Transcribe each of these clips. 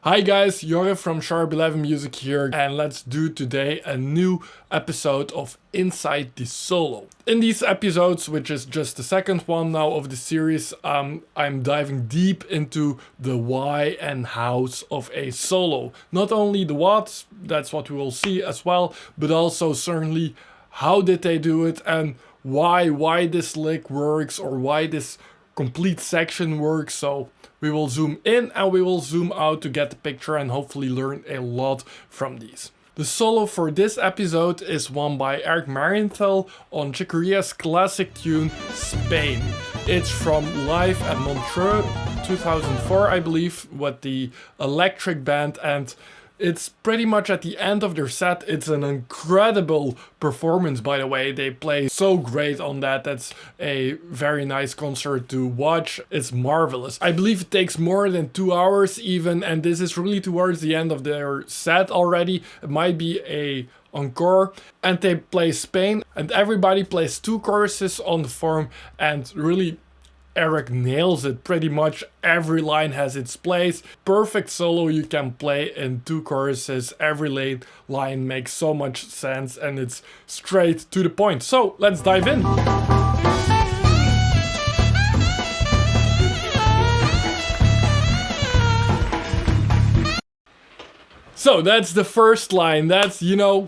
Hi guys, Jorre from Sharp 11 Music here, and let's do today a new episode of Inside the Solo. In these episodes, which is just the second one now of the series, I'm diving deep into the why and hows of a solo. Not only the what, that's what we will see as well, but also certainly how did they do it and why this lick works or why this complete section works. So we will zoom in and we will zoom out to get the picture and hopefully learn a lot from these. The solo for this episode is one by Marienthal on Chick Corea's classic tune Spain. It's from Live at Montreux 2004, I believe, with the electric band, and it's pretty much at the end of their set. It's an incredible performance, by the way. They play so great on that. That's a very nice concert to watch. It's marvelous. I believe it takes more than 2 hours even, and this is really towards the end of their set already. It might be a encore, and they play Spain, and everybody plays 2 choruses on the form, and really Eric nails it. Pretty much every line has its place. Perfect solo you can play in 2 choruses. Every line makes so much sense and it's straight to the point. So let's dive in. So that's the first line. That's,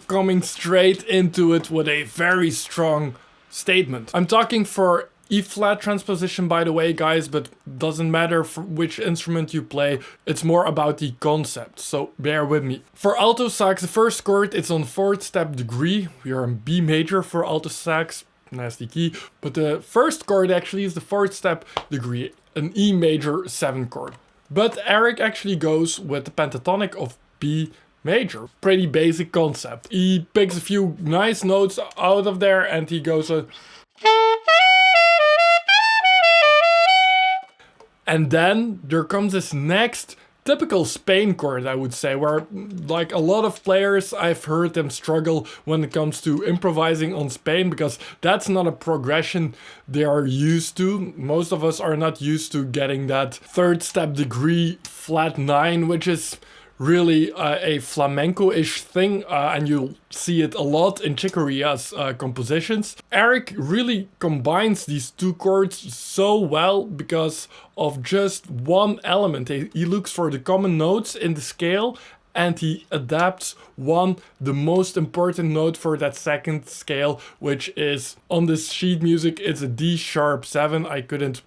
coming straight into it with a very strong statement. I'm talking for E-flat transposition, by the way, guys, but doesn't matter for which instrument you play. It's more about the concept, so bear with me. For alto sax, the first chord, it's on 4th step degree. We are in B major for alto sax, nasty key. But the first chord actually is the 4th step degree, an E major 7 chord. But Eric actually goes with the pentatonic of B major. Pretty basic concept. He picks a few nice notes out of there and he goes and then there comes this next typical Spain chord, I would say, where like a lot of players, I've heard them struggle when it comes to improvising on Spain, because that's not a progression they are used to. Most of us are not used to getting that 3rd step degree flat 9, which is really a flamenco-ish thing, and you'll see it a lot in Chick Corea's compositions. Eric really combines these 2 chords so well because of just one element. He looks for the common notes in the scale and he adapts the most important note for that 2nd scale, which is on this sheet music, it's a D sharp 7. I couldn't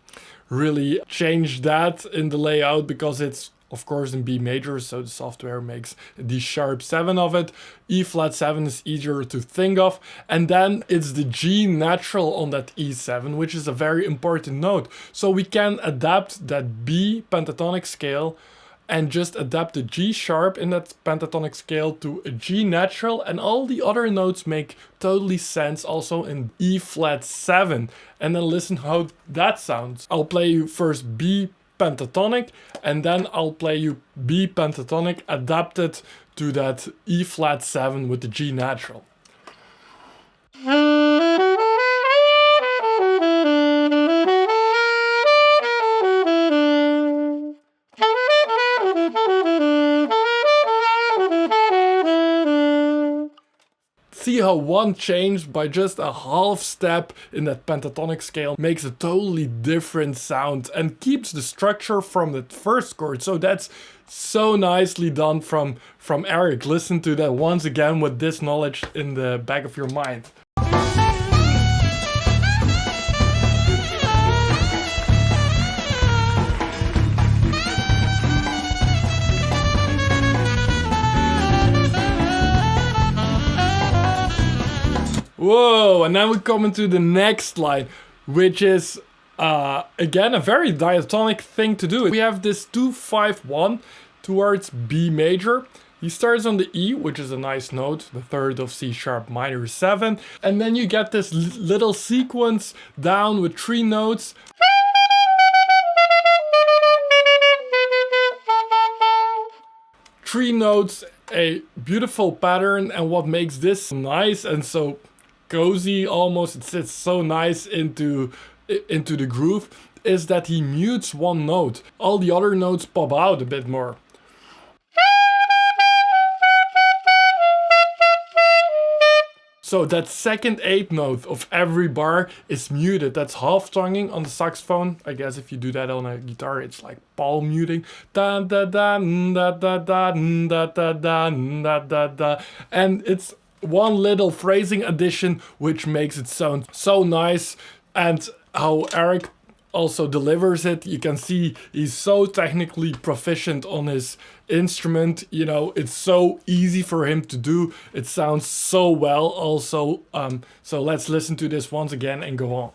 really change that in the layout because it's of course in B major, so the software makes D sharp 7 of it. E flat 7 is easier to think of, and then it's the G natural on that E7, which is a very important note. So we can adapt that B pentatonic scale and just adapt the G sharp in that pentatonic scale to a G natural, and all the other notes make totally sense also in E flat 7. And then listen how that sounds. I'll play you first B pentatonic, and then I'll play you B pentatonic adapted to that E flat 7 with the G natural. See how one change by just a half step in that pentatonic scale makes a totally different sound and keeps the structure from the first chord. So that's so nicely done from Eric. Listen to that once again with this knowledge in the back of your mind. Whoa, and then we come into the next line, which is, again, a very diatonic thing to do. We have this 2-5-1 towards B major. He starts on the E, which is a nice note, the 3rd of C sharp minor 7. And then you get this little sequence down with 3 notes. 3 notes, a beautiful pattern, and what makes this nice and so cozy almost, it sits so nice into the groove, is that he mutes one note. All the other notes pop out a bit more. So that second eighth note of every bar is muted. That's half tonguing on the saxophone. I guess if you do that on a guitar, it's like palm muting. Da da da da da da da da da da da. And it's one little phrasing addition which makes it sound so nice. And how Eric also delivers it, you can see he's so technically proficient on his instrument. You know, it's so easy for him to do. It sounds so well also. So let's listen to this once again and go on.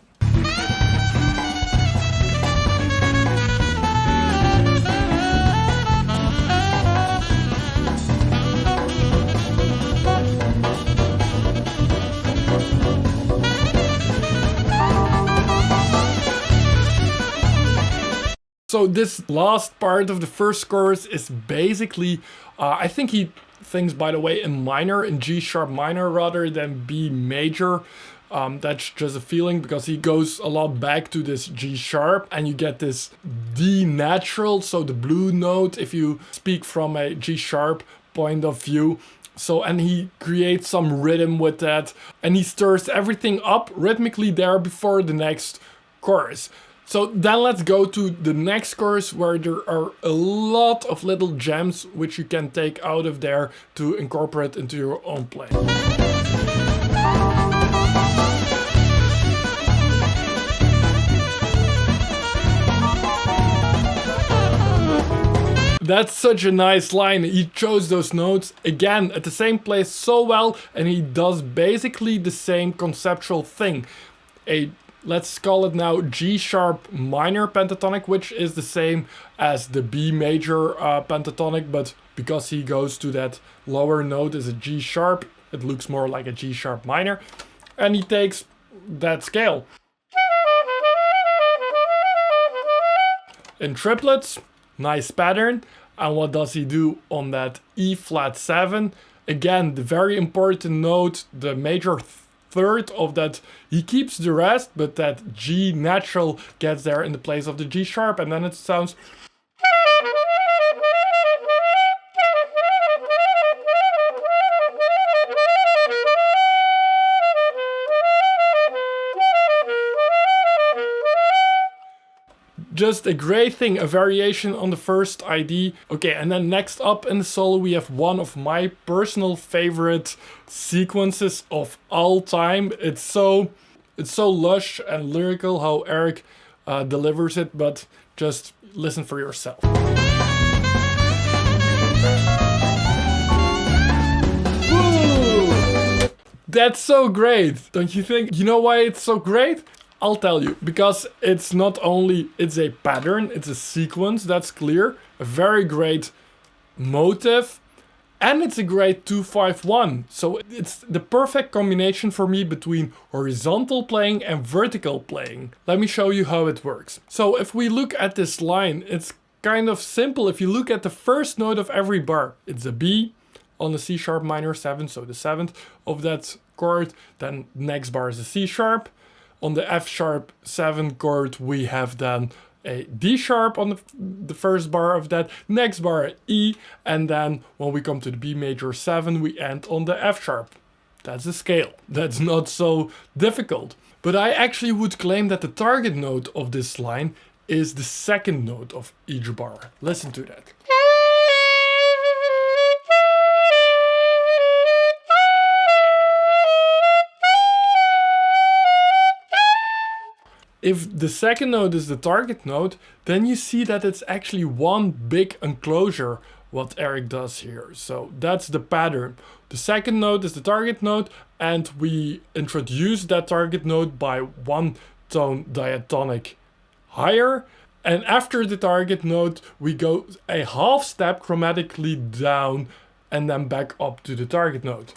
So this last part of the first chorus is basically, I think he thinks, by the way, in minor, in G sharp minor rather than B major. That's just a feeling, because he goes a lot back to this G sharp and you get this D natural, so the blue note if you speak from a G sharp point of view. So, and he creates some rhythm with that, and he stirs everything up rhythmically there before the next chorus. So then let's go to the next chorus, where there are a lot of little gems which you can take out of there to incorporate into your own playing. That's such a nice line. He chose those notes again at the same place so well, and he does basically the same conceptual thing. Let's call it now G sharp minor pentatonic, which is the same as the B major pentatonic, but because he goes to that lower note as a G sharp, it looks more like a G sharp minor, and he takes that scale. In triplets, nice pattern. And what does he do on that E flat 7? Again, the very important note, the major third of that, he keeps the rest, but that G natural gets there in the place of the G sharp, and then it sounds. Just a great thing, a variation on the first ID. Okay, and then next up in the solo we have one of my personal favorite sequences of all time. It's so lush and lyrical how Eric delivers it, but just listen for yourself. Woo! That's so great, don't you think? You know why it's so great? I'll tell you, because it's not only, it's a pattern, it's a sequence, that's clear, a very great motive, and it's a great 2-5-1. So it's the perfect combination for me between horizontal playing and vertical playing. Let me show you how it works. So if we look at this line, it's kind of simple. If you look at the first note of every bar, it's a B on the C sharp minor 7, so the 7th of that chord, then next bar is a C sharp. On the F sharp 7 chord, we have then a D sharp on the first bar of that, next bar E, and then when we come to the B major 7, we end on the F sharp. That's a scale. That's not so difficult. But I actually would claim that the target note of this line is the second note of each bar. Listen to that. If the second note is the target note, then you see that it's actually one big enclosure, what Eric does here. So that's the pattern. The second note is the target note, and we introduce that target note by one tone diatonic higher. And after the target note, we go a half step chromatically down and then back up to the target note.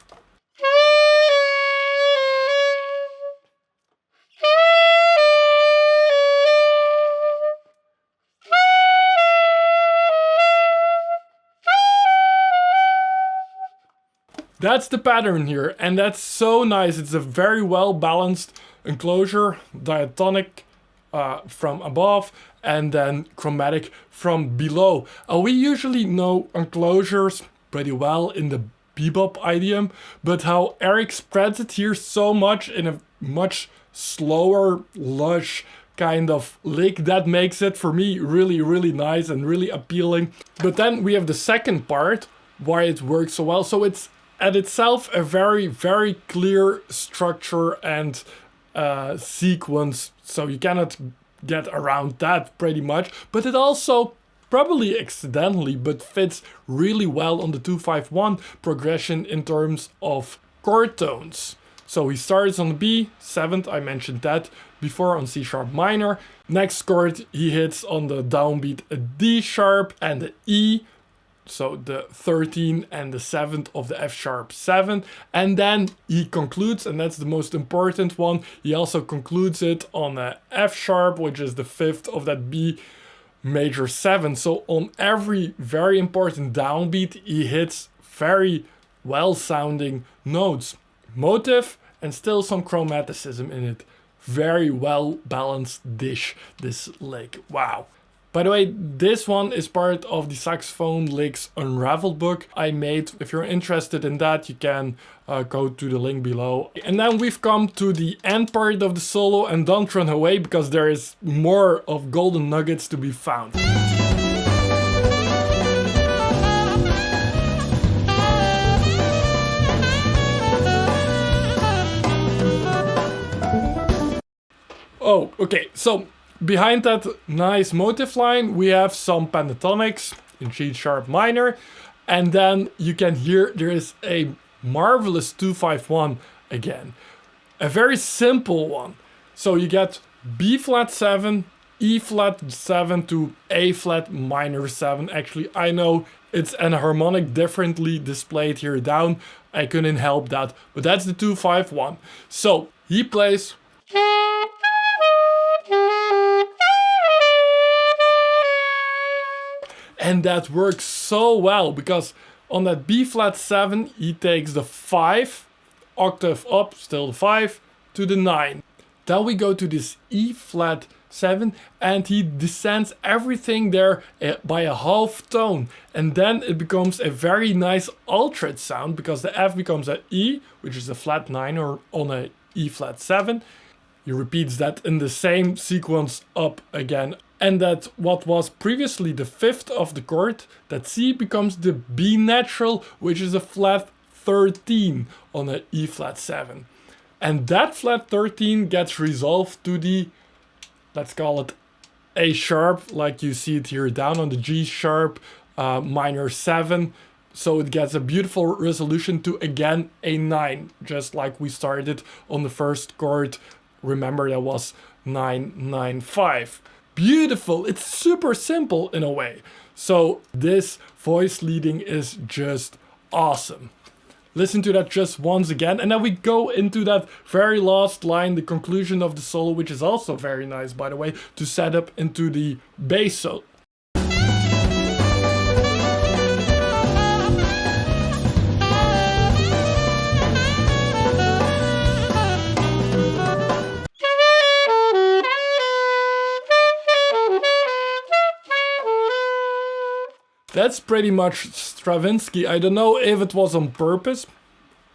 That's the pattern here, and that's so nice. It's a very well balanced enclosure, diatonic from above, and then chromatic from below. We usually know enclosures pretty well in the bebop idiom, but how Eric spreads it here so much in a much slower, lush kind of lick that makes it for me really, really nice and really appealing. But then we have the second part, why it works so well. So it's at itself a very, very clear structure and sequence, so you cannot get around that pretty much. But it also, probably accidentally, but fits really well on the 2-5-1 progression in terms of chord tones. So he starts on the B, 7th, I mentioned that before, on C sharp minor. Next chord he hits on the downbeat a D sharp and the E, so the 13 and the 7th of the F sharp 7. And then he concludes, and that's the most important one, he also concludes it on a F sharp, which is the 5th of that B major 7. So on every very important downbeat he hits very well sounding notes. Motive and still some chromaticism in it. Very well balanced dish, this lick. Wow. By the way, this one is part of the Saxophone Licks Unraveled book I made. If you're interested in that, you can go to the link below. And then we've come to the end part of the solo, and don't run away because there is more of golden nuggets to be found. Oh, okay, so behind that nice motive line, we have some pentatonics in G sharp minor, and then you can hear there is a marvelous 2-5-1 again. A very simple one. So you get B flat 7, E flat 7 to A flat minor 7. Actually, I know it's an harmonic differently displayed here down. I couldn't help that, but that's the 2-5-1. So he plays. And that works so well because on that B flat 7 he takes the 5 octave up, still the 5, to the 9. Then we go to this E flat 7 and he descends everything there by a half tone, and then it becomes a very nice altered sound because the F becomes an E, which is a flat 9 or on a E flat 7. He repeats that in the same sequence up again. And that what was previously the 5th of the chord, that C becomes the B natural, which is a flat 13 on an E flat 7. And that flat 13 gets resolved to the, let's call it A sharp, like you see it here down on the G sharp minor 7. So it gets a beautiful resolution to again a 9, just like we started on the first chord. Remember, that was 9-9-5. Beautiful. It's super simple in a way. So this voice leading is just awesome. Listen to that just once again, and then we go into that very last line, the conclusion of the solo, which is also very nice, by the way, to set up into the bass solo. That's pretty much Stravinsky. I don't know if it was on purpose.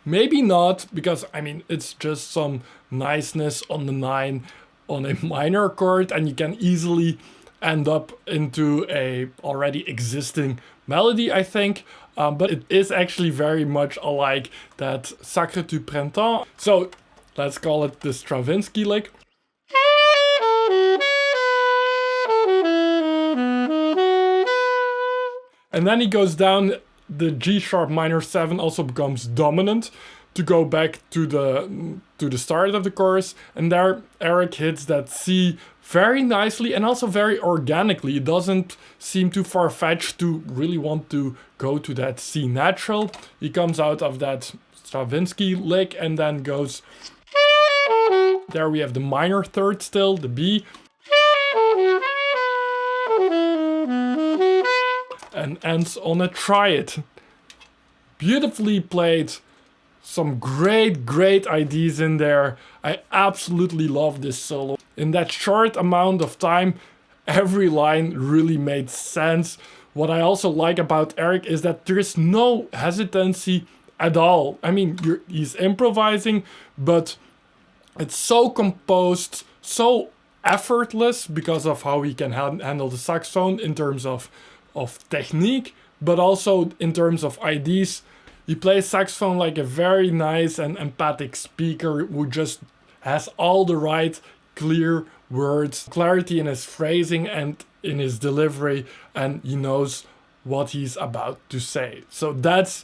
Maybe not, because I mean, it's just some niceness on the 9 on a minor chord, and you can easily end up into a already existing melody, I think. But it is actually very much alike that Sacre du Printemps. So let's call it the Stravinsky lick. And then he goes down, the G sharp minor 7 also becomes dominant to go back to the start of the chorus. And there Eric hits that C very nicely and also very organically. It doesn't seem too far-fetched to really want to go to that C natural. He comes out of that Stravinsky lick and then goes. There we have the minor third still, the B. And ends on a triad. Beautifully played. Some great ideas in there. I absolutely love this solo. In that short amount of time, every line really made sense. What I also like about Eric is that there is no hesitancy at all. I mean, he's improvising, but it's so composed, so effortless because of how he can handle the saxophone in terms of technique, but also in terms of ideas. He plays saxophone like a very nice and empathic speaker who just has all the right clear words, clarity in his phrasing and in his delivery, and he knows what he's about to say. So that's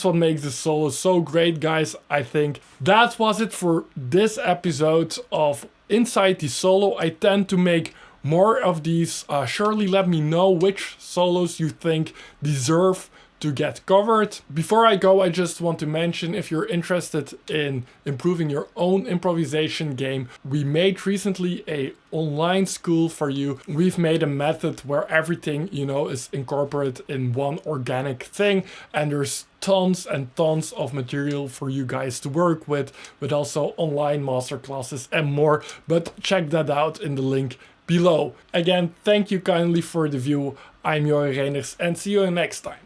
what makes the solo so great, guys. I think that was it for this episode of Inside the Solo. I tend to make more of these. Surely let me know which solos you think deserve to get covered. Before I go, I just want to mention, if you're interested in improving your own improvisation game, we made recently a online school for you. We've made a method where everything, is incorporated in one organic thing, and there's tons and tons of material for you guys to work with also online masterclasses and more. But check that out in the link below. Again, thank you kindly for the view. I'm Johan Reiners, and see you next time.